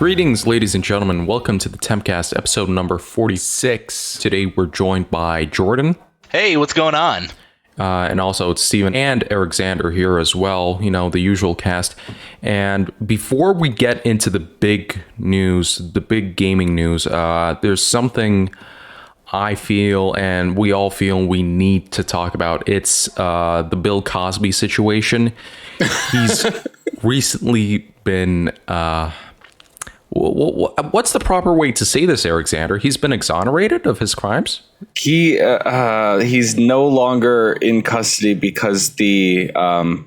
Greetings, ladies and gentlemen. Welcome to the Tempcast, episode number 46. Today we're joined by Jordan. Hey, what's going on? And also it's Steven and Alexander here as well, you know, the usual cast. And before we get into the big news, the big gaming news, there's something I feel and we all feel we need to talk about. It's the Bill Cosby situation. He's recently been... what's the proper way to say this, Alexander? He's been exonerated of his crimes? He's no longer in custody because the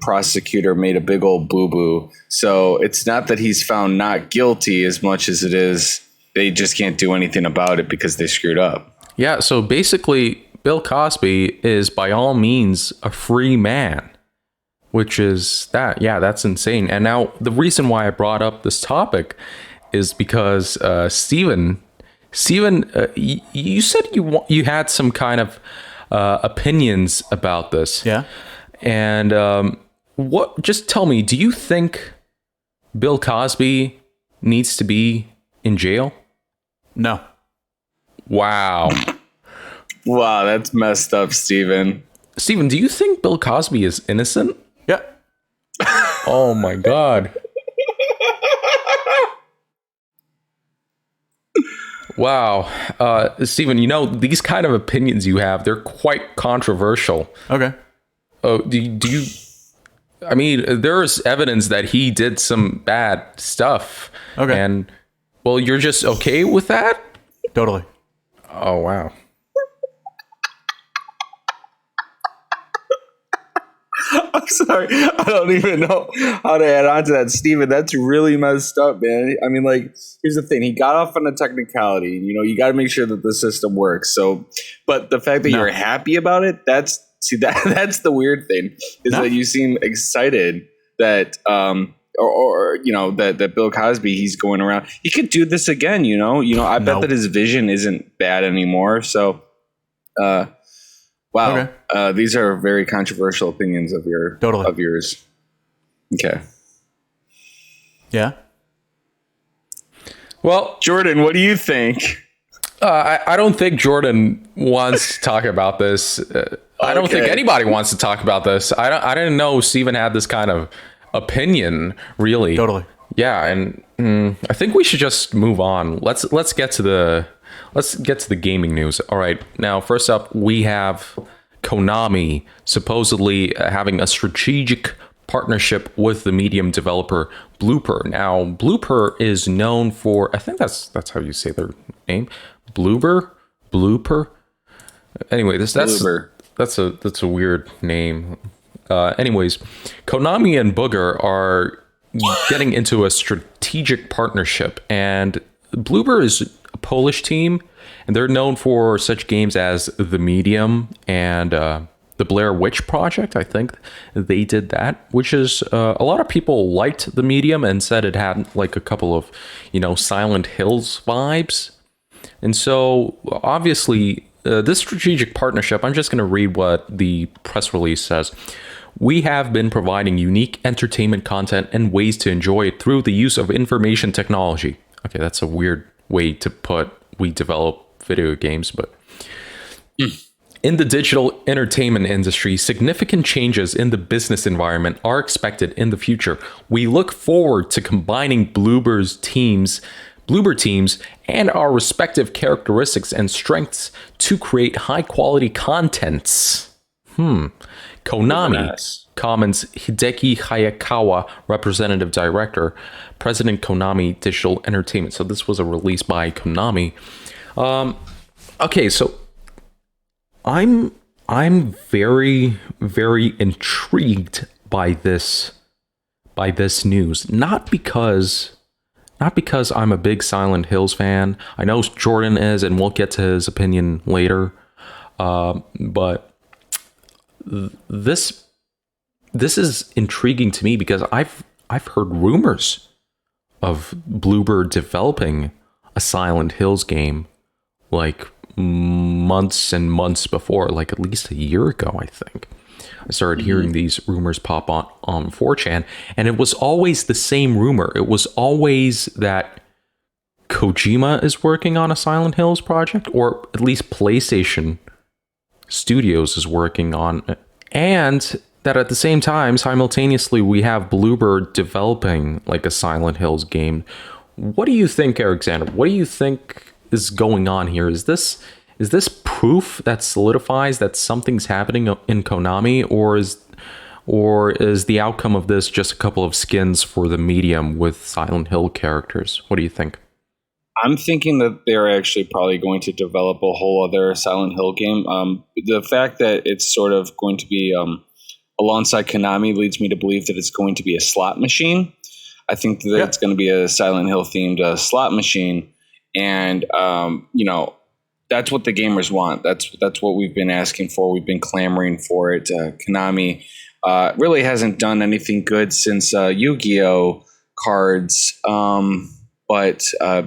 prosecutor made a big old boo-boo. So it's not that he's found not guilty as much as it is they just can't do anything about it because they screwed up. Yeah, so basically, Bill Cosby is by all means a free man, which is that. Yeah, that's insane. And now the reason why I brought up this topic is because Steven, you said you had some kind of opinions about this. Yeah. And just tell me, do you think Bill Cosby needs to be in jail? No. Wow. Wow, that's messed up, Steven. Steven, do you think Bill Cosby is innocent? Yeah. Oh my God. Wow. Steven, you know, these kind of opinions you have, they're quite controversial. Okay. Oh, do you I mean, there's evidence that he did some bad stuff. Okay. And, well, you're just okay with that? Totally. Oh, wow. I'm sorry. I don't even know how to add on to that, Steven. That's really messed up, man. I mean, like, here's the thing. He got off on a technicality. You know, you got to make sure that the system works. So, but the fact that you're happy about it, that's the weird thing is that you seem excited that, or you know, that Bill Cosby, he's going around. He could do this again, you know. I bet that his vision isn't bad anymore. So, wow. Okay. These are very controversial opinions of yours. Okay. Yeah. Well, Jordan, what do you think? I don't think Jordan wants to talk about this. I don't think anybody wants to talk about this. I didn't know Steven had this kind of opinion, really. Totally. Yeah, and I think we should just move on. Let's get to the gaming news. All right. Now, first up, we have Konami supposedly having a strategic partnership with the medium developer Bloober. Now, Bloober is known for, I think that's how you say their name, Bloober. Anyway, that's a weird name. Anyways, Konami and Bloober are getting into a strategic partnership, and Bloober is a Polish team, and they're known for such games as The Medium and the Blair Witch Project. I think they did that, which is a lot of people liked The Medium and said it had like a couple of, you know, Silent Hills vibes. And so obviously this strategic partnership, I'm just going to read what the press release says. We have been providing unique entertainment content and ways to enjoy it through the use of information technology. Okay, that's a weird way to put we develop video games, but in the digital entertainment industry, significant changes in the business environment are expected in the future. We look forward to combining Bloober teams and our respective characteristics and strengths to create high quality contents. Konami, comments Hideki Hayakawa, representative director, president Konami Digital Entertainment. So this was a release by Konami. Okay, so I'm very, very intrigued by this news. Not because I'm a big Silent Hills fan. I know Jordan is, and we'll get to his opinion later. But this is intriguing to me because I've heard rumors of Bloober developing a Silent Hills game like months and months before, like at least a year ago, I think. I started hearing these rumors pop on 4chan, and it was always the same rumor. It was always that Kojima is working on a Silent Hills project, or at least PlayStation Studios is working on it, and that at the same time, simultaneously, we have Bloober developing like a Silent Hills game. What do you think, Alexander? What do you think is going on here? Is this proof that solidifies that something's happening in Konami, or is the outcome of this just a couple of skins for the medium with Silent Hill characters? What do you think? I'm thinking that they're actually probably going to develop a whole other Silent Hill game. The fact that it's sort of going to be alongside Konami leads me to believe that it's going to be a slot machine. I think that it's going to be a Silent Hill themed slot machine, and that's what the gamers want. That's what we've been asking for. We've been clamoring for it. Konami really hasn't done anything good since Yu-Gi-Oh cards. But I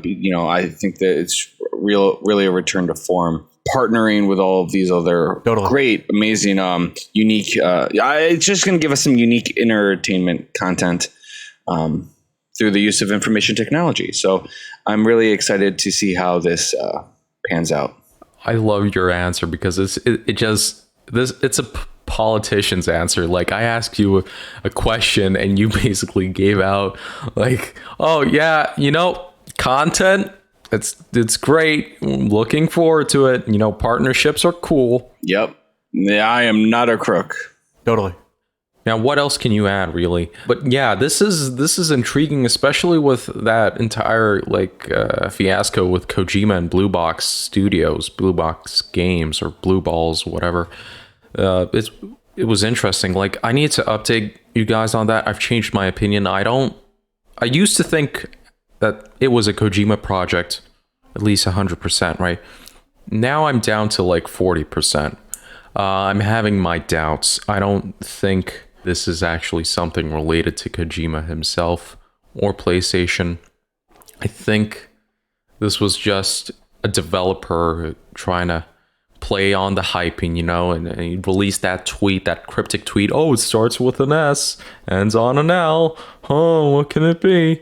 think that it's really a return to form, partnering with all of these other great, amazing, unique. It's just going to give us some unique entertainment content through the use of information technology. So I'm really excited to see how this pans out. I love your answer because it's a politician's answer. Like, I asked you a question and you basically gave out like, oh yeah, content, it's great, looking forward to it, partnerships are cool. Yep. Yeah, I am not a crook. Totally. Now, what else can you add, really? But yeah, this is intriguing, especially with that entire fiasco with Kojima and Blue Box Studios, Blue Box Games, or Blue Balls, whatever. It was interesting. Like, I need to update you guys on that. I've changed my opinion. I used to think that it was a Kojima project, at least 100%, right? Now I'm down to like 40%. I'm having my doubts. I don't think this is actually something related to Kojima himself or PlayStation. I think this was just a developer trying to play on the hyping, and he released that tweet, that cryptic tweet. Oh, it starts with an S, ends on an L. Oh, what can it be?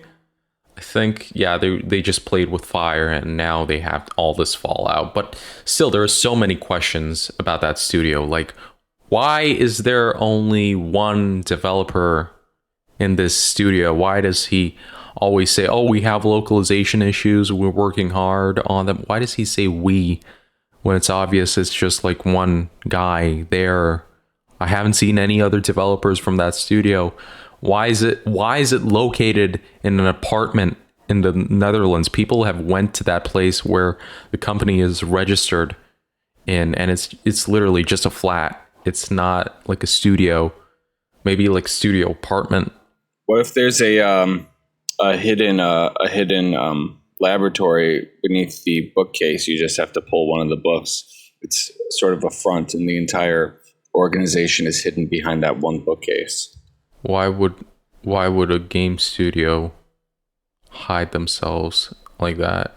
I think, yeah, they just played with fire, and now they have all this fallout. But still, there are so many questions about that studio. Like, why is there only one developer in this studio? Why does he always say, oh, we have localization issues, we're working hard on them? Why does he say we, when it's obvious it's just like one guy there? I haven't seen any other developers from that studio. Why is it located in an apartment in the Netherlands? People have went to that place where the company is registered in, and it's literally just a flat. It's not like a studio, maybe like studio apartment. What if there's a hidden laboratory beneath the bookcase? You just have to pull one of the books. It's sort of a front, and the entire organization is hidden behind that one bookcase. Why would a game studio hide themselves like that?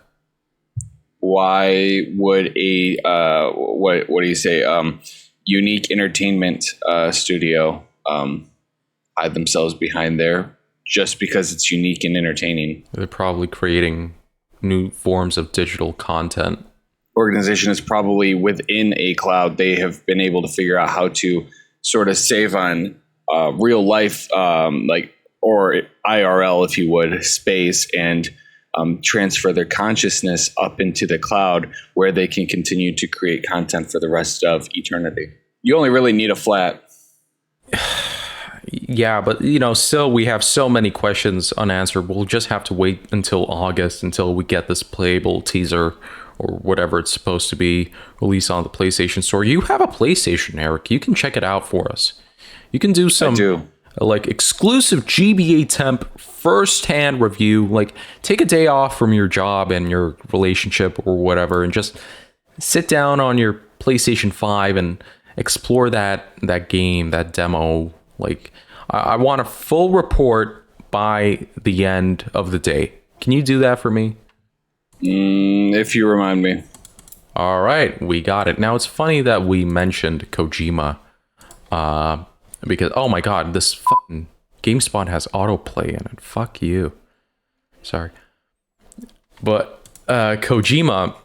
Why would a what do you say, unique entertainment studio hide themselves behind there just because it's unique and entertaining? They're probably creating new forms of digital content. Organization is probably within a cloud. They have been able to figure out how to sort of save on real life, or IRL, if you would, space, and transfer their consciousness up into the cloud where they can continue to create content for the rest of eternity. You only really need a flat. Yeah, but still we have so many questions unanswered. We'll just have to wait until August until we get this playable teaser or whatever it's supposed to be released on the PlayStation Store. You have a PlayStation, Eric. You can check it out for us. You can do some like exclusive GBA temp first-hand review. Like, take a day off from your job and your relationship or whatever, and just sit down on your PlayStation 5 and explore that game, that demo. Like, I want a full report by the end of the day. Can you do that for me? If you remind me. All right, we got it. Now, it's funny that we mentioned Kojima, because, oh my god, this fucking GameSpot has autoplay in it. Fuck you. Sorry. But Kojima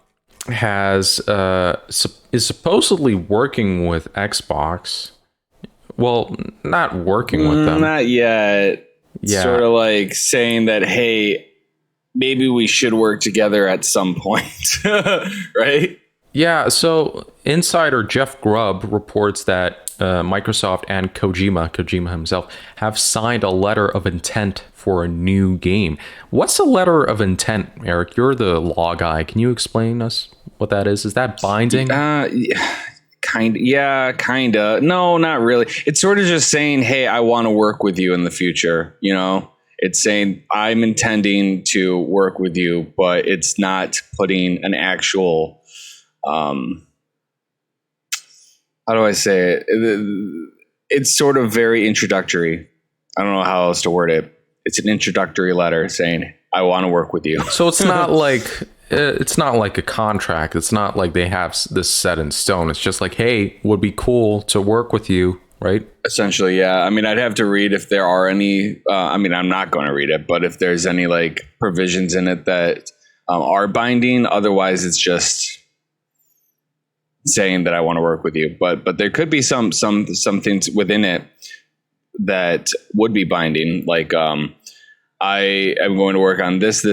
is supposedly working with Xbox. Well, not working with them. Not yet. Yeah. Sort of like saying that, hey, maybe we should work together at some point, right? Yeah, so insider Jeff Grubb reports that Microsoft and Kojima himself, have signed a letter of intent for a new game. What's a letter of intent, Eric? You're the law guy. Can you explain us what that is? Is that binding? Kinda. No, not really. It's sort of just saying, hey, I want to work with you in the future. You know, it's saying I'm intending to work with you, but it's not putting an actual, how do I say it? It's sort of very introductory. I don't know how else to word it. It's an introductory letter saying, I want to work with you. So it's not like a contract. It's not like they have this set in stone. It's just like, hey, would be cool to work with you, right? Essentially, yeah. I mean, I'd have to read if there are any. I'm not going to read it, but if there's any like provisions in it that are binding, otherwise it's just saying that I want to work with you. But there could be some things within it that would be binding, like I am going to work on this,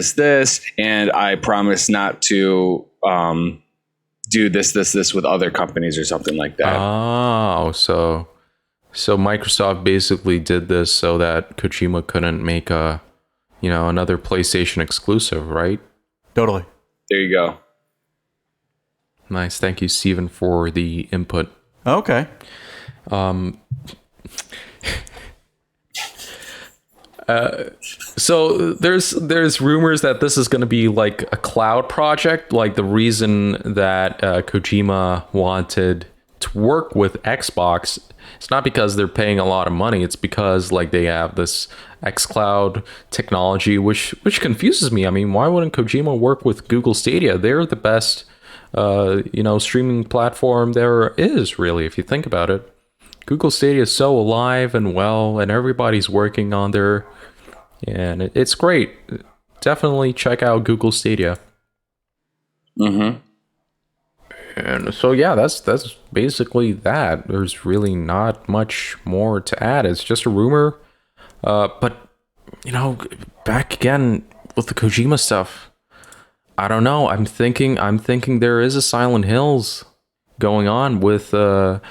and I promise not to do this with other companies or something like that. Oh, so Microsoft basically did this so that Kojima couldn't make another PlayStation exclusive, right? Totally. There you go. Nice. Thank you, Steven, for the input. Okay. So there's rumors that this is going to be like a cloud project. Like the reason that Kojima wanted to work with Xbox, it's not because they're paying a lot of money. It's because like they have this xCloud technology, which confuses me. I mean, why wouldn't Kojima work with Google Stadia? They're the best, streaming platform there is, really, if you think about it. Google Stadia is so alive and well, and everybody's working on there, and it's great. Definitely check out Google Stadia. Mm-hmm. And so, yeah, that's basically that. There's really not much more to add. It's just a rumor. But, back again with the Kojima stuff, I don't know. I'm thinking there is a Silent Hills going on with at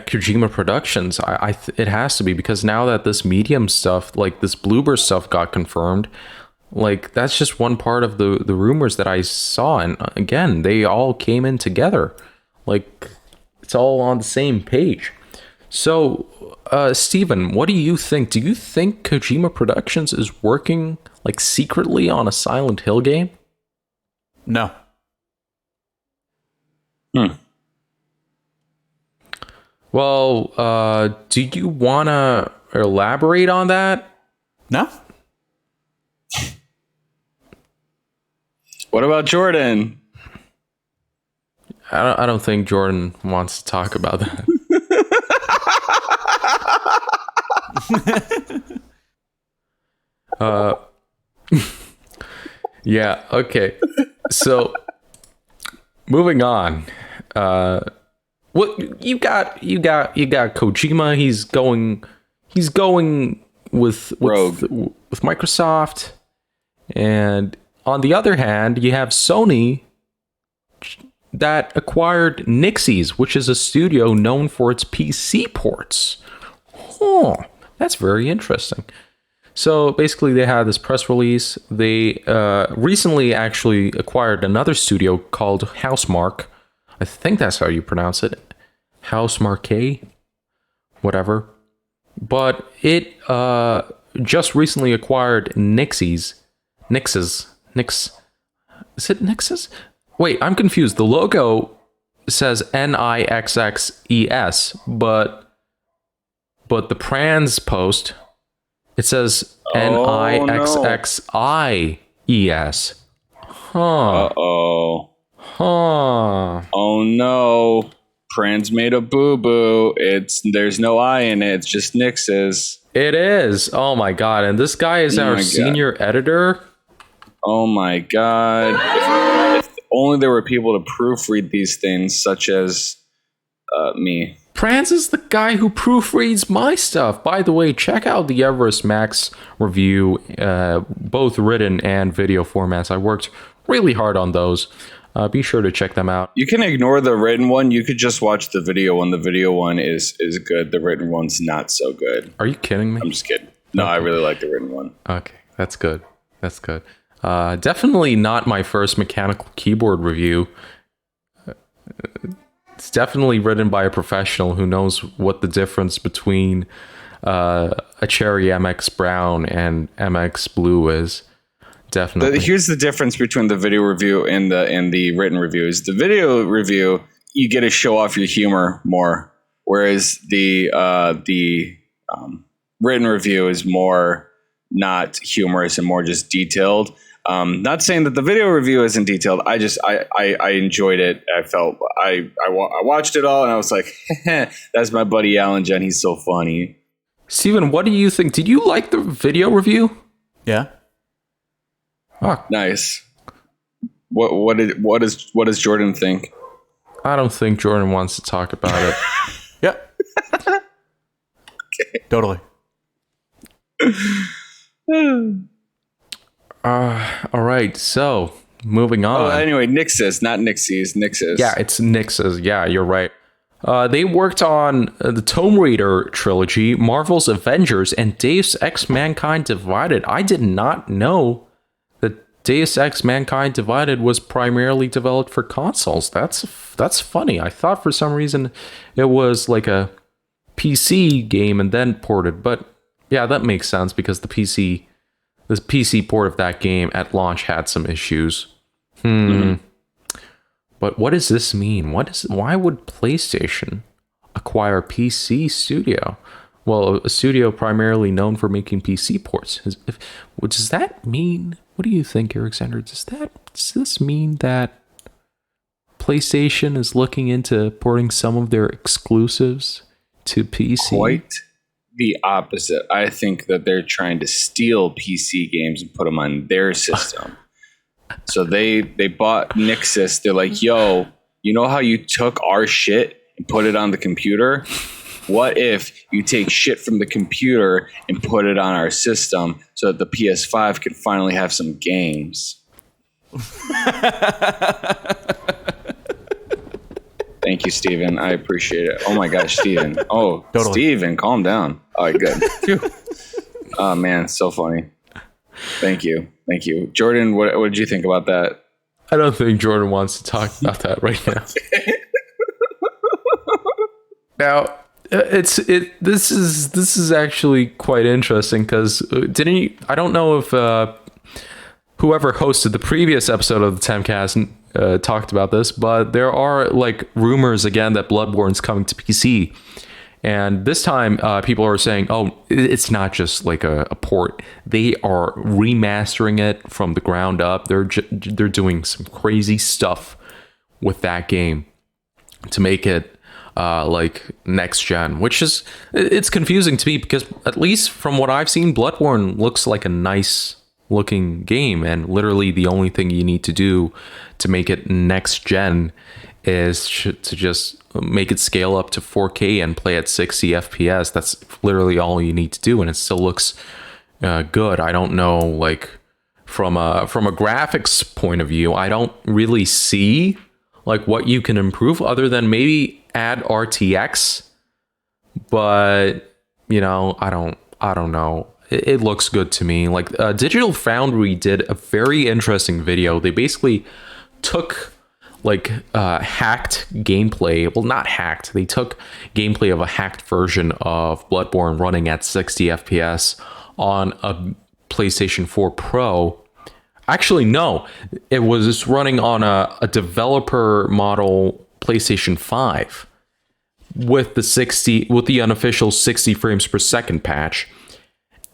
Kojima Productions. It has to be, because now that this Medium stuff, like this Bloober stuff, got confirmed, like that's just one part of the rumors that I saw, and again, they all came in together. Like it's all on the same page. So, Steven, what do you think? Do you think Kojima Productions is working like secretly on a Silent Hill game? No. Well, do you want to elaborate on that? No. What about Jordan? I don't think Jordan wants to talk about that. Yeah, okay. So, moving on. What you got Kojima, he's going with Microsoft, and on the other hand, you have Sony that acquired Nixxes, which is a studio known for its PC ports. Oh, that's very interesting. So basically, they had this press release. They recently actually acquired another studio called Housemarque. I think that's how you pronounce it. Housemarque, whatever. But it just recently acquired Nixxes. Is it Nixxes? Wait, I'm confused. The logo says Nixxes, but the Prans post, it says Nixxies. Huh. Uh-oh. Huh. Oh no. Pran's made a boo-boo. There's no I in it. It's just Nixxes. It is. Oh my god. And this guy is our senior editor. Oh my god! If only there were people to proofread these things, such as me. Franz is the guy who proofreads my stuff. By the way, check out the Everest Max review, both written and video formats. I worked really hard on those. Be sure to check them out. You can ignore the written one. You could just watch the video one. The video one is good. The written one's not so good. Are you kidding me? I'm just kidding. No, okay. I really like the written one. Okay, that's good. That's good. Definitely not my first mechanical keyboard review. It's definitely written by a professional who knows what the difference between a Cherry MX Brown and MX Blue is. Definitely. Here's the difference between the video review and the written reviews. The video review, you get to show off your humor more, whereas the written review is more not humorous and more just detailed. Not saying that the video review isn't detailed. I enjoyed it. I watched it all and I was like, that's my buddy Alan Jen. He's so funny. Steven, what do you think? Did you like the video review? Yeah. Oh. Nice. What does Jordan think? I don't think Jordan wants to talk about it. Yep. Okay. Totally. All right. So moving on. Oh, anyway, Nixxes, not Nixxes. Nixxes. Yeah, it's Nixxes. Yeah, you're right. They worked on the Tomb Raider trilogy, Marvel's Avengers, and Deus Ex: Mankind Divided. I did not know that Deus Ex: Mankind Divided was primarily developed for consoles. That's funny. I thought for some reason it was like a PC game and then ported, but yeah, that makes sense because the PC port of that game at launch had some issues. But what does this mean? Why would PlayStation acquire PC studio? Well, a studio primarily known for making PC ports. What does that mean? What do you think, Alexander? Does this mean that PlayStation is looking into porting some of their exclusives to PC? Quite the opposite. I think that they're trying to steal PC games and put them on their system. So they bought Nixxes. They're like, yo, you know how you took our shit and put it on the computer? What if you take shit from the computer and put it on our system so that the PS5 can finally have some games? Thank you, Steven. I appreciate it. Oh my gosh, Steven. Oh, totally. Steven, calm down. All right, good. Oh man, so funny. Thank you. Jordan, what did you think about that? I don't think Jordan wants to talk about that right now. Now, this is actually quite interesting because I don't know if whoever hosted the previous episode of the Tempcast talked about this, but there are like rumors again that Bloodborne's coming to PC. And this time, people are saying, oh, it's not just like a port. They are remastering it from the ground up. They're doing some crazy stuff with that game to make it like next gen, which is, it's confusing to me because at least from what I've seen, Bloodborne looks like a nice looking game. And literally the only thing you need to do to make it next gen is to just make it scale up to 4K and play at 60 FPS. That's literally all you need to do, and it still looks good. I don't know, like from a graphics point of view, I don't really see like what you can improve other than maybe add RTX. But you know, I don't know. It looks good to me. Like Digital Foundry did a very interesting video. They basically took like hacked gameplay. Well, not hacked. They took gameplay of a hacked version of Bloodborne running at 60 FPS on a PlayStation 4 Pro. Actually, no. It was running on a developer model PlayStation 5 with the unofficial 60 frames per second patch.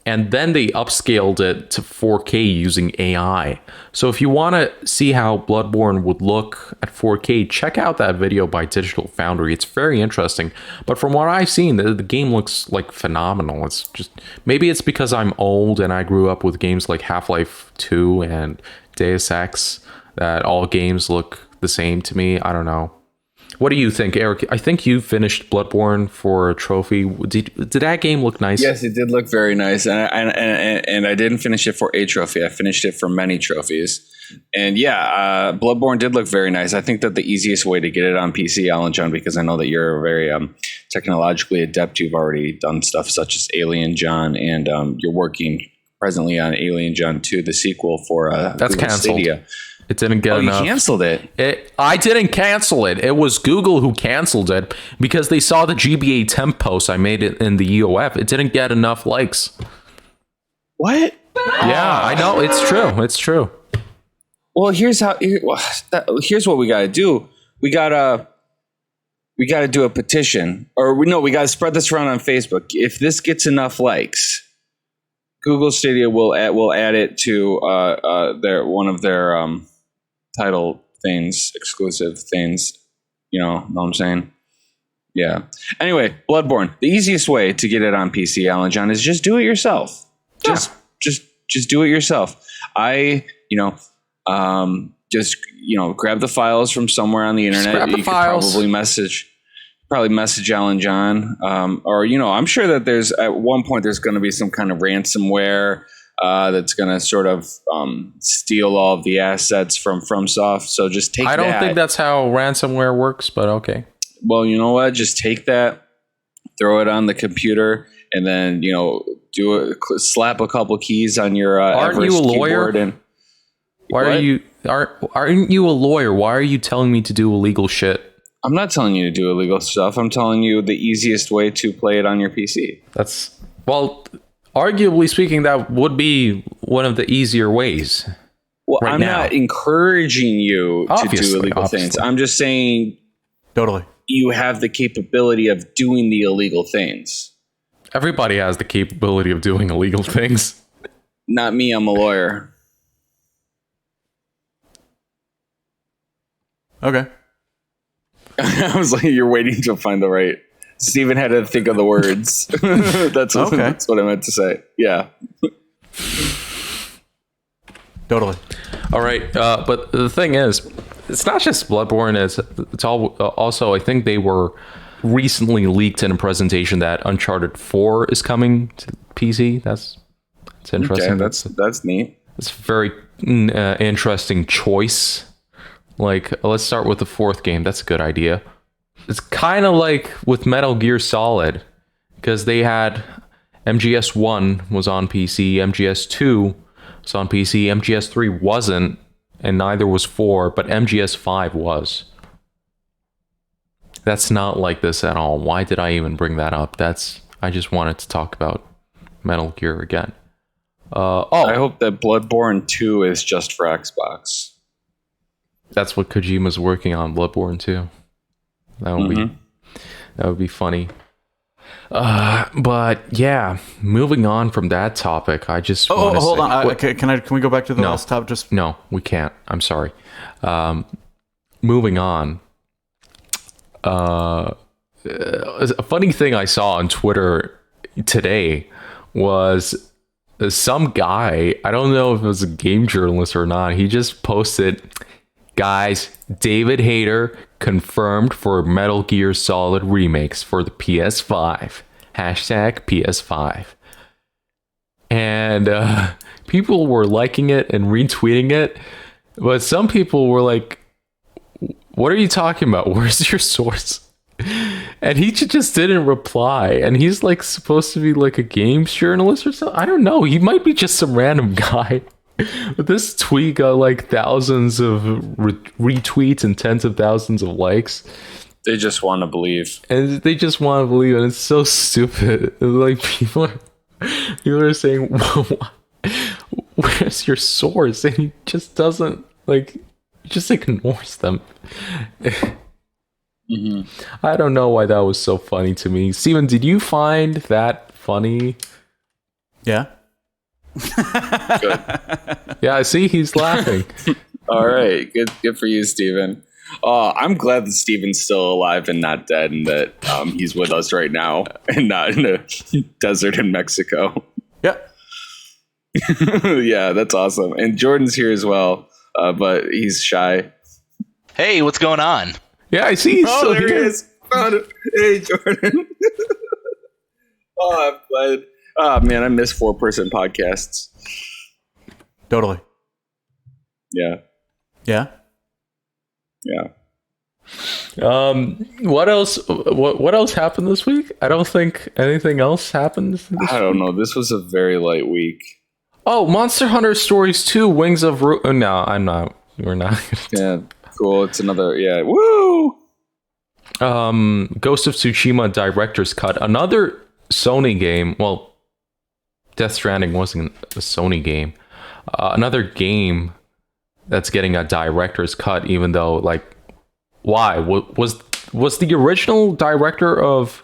And then they upscaled it to 4K using AI. So if you want to see how Bloodborne would look at 4K, check out that video by Digital Foundry. It's very interesting. But from what I've seen, the game looks like phenomenal. It's just, maybe it's because I'm old and I grew up with games like Half-Life 2 and Deus Ex that all games look the same to me. I don't know. What do you think, Eric? I think you finished Bloodborne for a trophy. Did that game look nice? Yes, it did look very nice, and I didn't finish it for a trophy. I finished it for many trophies, and Bloodborne did look very nice. I think that the easiest way to get it on PC, Alan John, because I know that you're very technologically adept. You've already done stuff such as Alien John, and you're working presently on Alien John 2, the sequel for that's Google canceled. Stadia. It didn't get enough. You canceled it. I didn't cancel it. It was Google who canceled it because they saw the GBA temp post I made it in the EOF. It didn't get enough likes. What? Yeah, I know. It's true. It's true. Well, here's what we got to do. We got to do a petition, or we got to spread this around on Facebook. If this gets enough likes, Google Stadia will add it to one of their title things, exclusive things. You know what I'm saying? Yeah. Anyway, Bloodborne. The easiest way to get it on PC, Alan John, is just do it yourself. Just do it yourself. Just grab the files from somewhere on the internet. You could probably message Alan John, or I'm sure that there's at one point there's going to be some kind of ransomware that's going to sort of steal all of the assets from FromSoft. So just take. I don't think that's how ransomware works, but okay. Well, you know what? Just take that, throw it on the computer, and then slap a couple keys on your. Aren't you a lawyer? Aren't you a lawyer? Why are you telling me to do illegal shit? I'm not telling you to do illegal stuff. I'm telling you the easiest way to play it on your PC. Arguably speaking, that would be one of the easier ways. Well, I'm not encouraging you to do illegal things. I'm just saying, totally, you have the capability of doing the illegal things. Everybody has the capability of doing illegal things. Not me. I'm a lawyer. Okay. I was like, you're waiting to find the right. Steven had to think of the words. That's what I meant to say. Yeah. Totally. All right. But the thing is, it's not just Bloodborne. It's all also, I think they were recently leaked in a presentation that Uncharted 4 is coming to PC. That's interesting. Okay, that's neat. It's a very interesting choice. Like, let's start with the fourth game. That's a good idea. It's kind of like with Metal Gear Solid, because they had MGS1 was on PC, MGS2 was on PC, MGS3 wasn't, and neither was 4, but MGS5 was. That's not like this at all. Why did I even bring that up? I just wanted to talk about Metal Gear again. I hope that Bloodborne 2 is just for Xbox. That's what Kojima's working on, Bloodborne 2. That would be funny. But yeah, moving on from that topic, I just hold on. Can we go back to the last topic? No, we can't. I'm sorry. Moving on. A funny thing I saw on Twitter today was some guy, I don't know if it was a game journalist or not, he just posted, guys, David Hayter confirmed for Metal Gear Solid remakes for the PS5. Hashtag PS5. And people were liking it and retweeting it, but some people were like, what are you talking about? Where's your source? And he just didn't reply. And he's like supposed to be like a games journalist or something. I don't know. He might be just some random guy. But this tweet got like thousands of retweets and tens of thousands of likes. They just want to believe. And they just want to believe. And it's so stupid. Like people are saying, where's your source? And he just doesn't, like, he just ignores them. I don't know why that was so funny to me. Steven, did you find that funny? Yeah. Good. Yeah, I see he's laughing. All right. Good for you, Steven. I'm glad that Steven's still alive and not dead, and that he's with us right now and not in a desert in Mexico. Yeah. Yeah, that's awesome. And Jordan's here as well, but he's shy. Hey, what's going on? Yeah, I see. Oh, there he is. Found it. Hey, Jordan. Oh, I'm glad. Oh, man, I miss 4-person podcasts. Totally. Yeah. Yeah. Yeah. What else? What else happened this week? I don't think anything else happened. I don't know. This was a very light week. Oh, Monster Hunter Stories 2: Wings of No, I'm not. We're not. Yeah, cool. It's another. Yeah. Woo! Ghost of Tsushima Director's Cut, another Sony game. Well, Death Stranding wasn't a Sony game. Another game that's getting a director's cut, even though, like, why? Was the original director of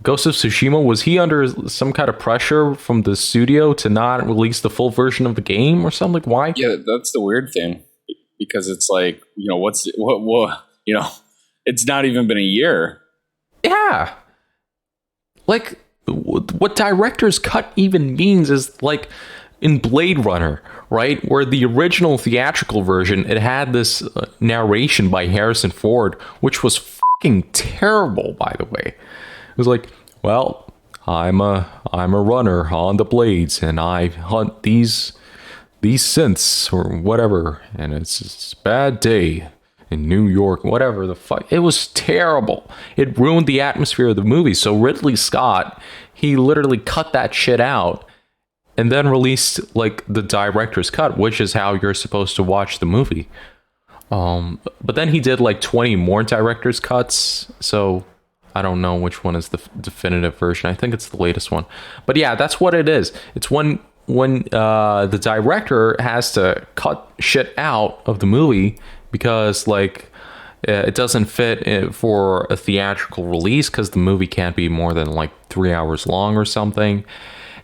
Ghost of Tsushima, was he under some kind of pressure from the studio to not release the full version of the game or something? Like, why? Yeah, that's the weird thing, because it's like, what it's not even been a year. Yeah. Like, what director's cut even means is, like, in Blade Runner, right, where the original theatrical version, it had this narration by Harrison Ford, which was fucking terrible, by the way. It was like, well, I'm a runner on the blades, and I hunt these synths or whatever, and it's a bad day in New York, whatever the fuck. It was terrible. It ruined the atmosphere of the movie. So Ridley Scott, he literally cut that shit out and then released, like, the director's cut, which is how you're supposed to watch the movie. But then he did like 20 more director's cuts, so I don't know which one is the definitive version. I think it's the latest one. But yeah, that's what it is. It's when the director has to cut shit out of the movie because, like, it doesn't fit for a theatrical release because the movie can't be more than like 3 hours long or something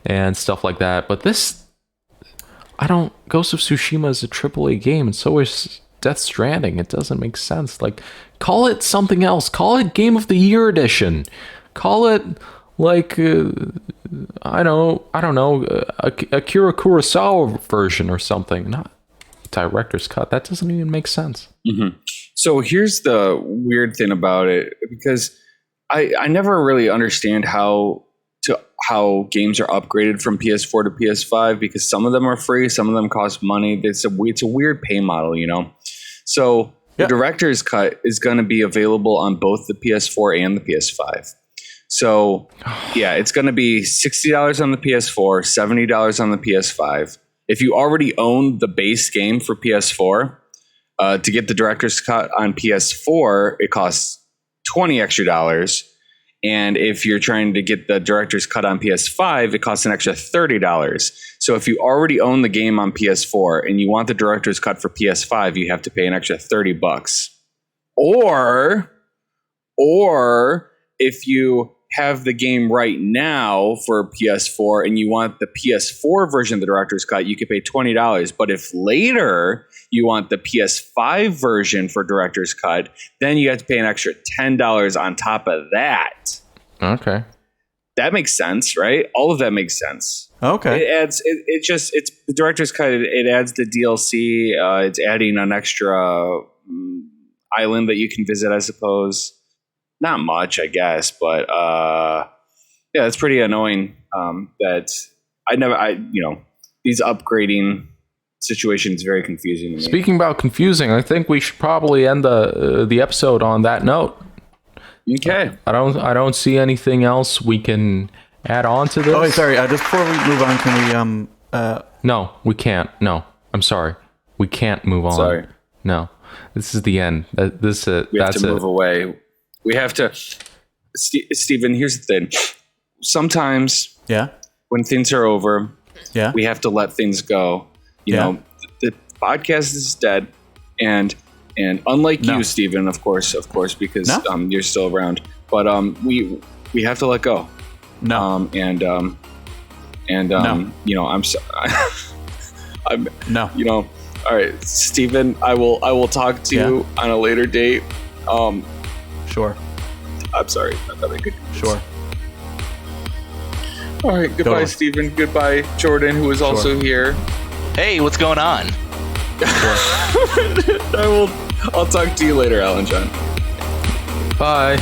and stuff like that. But this, Ghost of Tsushima is a AAA game, and so is Death Stranding. It doesn't make sense. Like, call it something else. Call it Game of the Year edition. Call it, like, I don't know, Akira Kurosawa version or something. Not director's cut. That doesn't even make sense. Mm-hmm. So here's the weird thing about it, because I never really understand how games are upgraded from PS4 to PS5, because some of them are free, some of them cost money. It's a weird pay model, So the director's cut is going to be available on both the PS4 and the PS5. So yeah, it's going to be $60 on the PS4, $70 on the PS5. If you already own the base game for PS4, to get the director's cut on PS4, it costs $20 extra. And if you're trying to get the director's cut on PS5, it costs an extra $30. So if you already own the game on PS4 and you want the director's cut for PS5, you have to pay an extra $30. Or if you have the game right now for PS4 and you want the PS4 version of the director's cut, you could pay $20. But if later you want the PS5 version for director's cut, then you have to pay an extra $10 on top of that. Okay. That makes sense, right? All of that makes sense. Okay. It adds, it's the director's cut. It adds the DLC. It's adding an extra island that you can visit, I suppose. Not much, I guess, but yeah, it's pretty annoying that these upgrading situations very confusing to me. Speaking about confusing, I think we should probably end the episode on that note. Okay. I don't see anything else we can add on to this. Oh, wait, sorry. Just before we move on, can we No, we can't. No, I'm sorry. We can't move on. Sorry. No, this is the end. We have to move away. We have to. Stephen, here's the thing. Sometimes, when things are over, we have to let things go. You know, the podcast is dead, and unlike you, Stephen, of course, because you're still around. But we have to let go. No. I'm so, I'm no. All right, Stephen, I will talk to you on a later date. Sure. I'm sorry. I thought I could. Sure. All right. Goodbye, Totally. Steven. Goodbye, Jordan, who is also here. Hey, what's going on? I'll talk to you later, Alan John. Bye.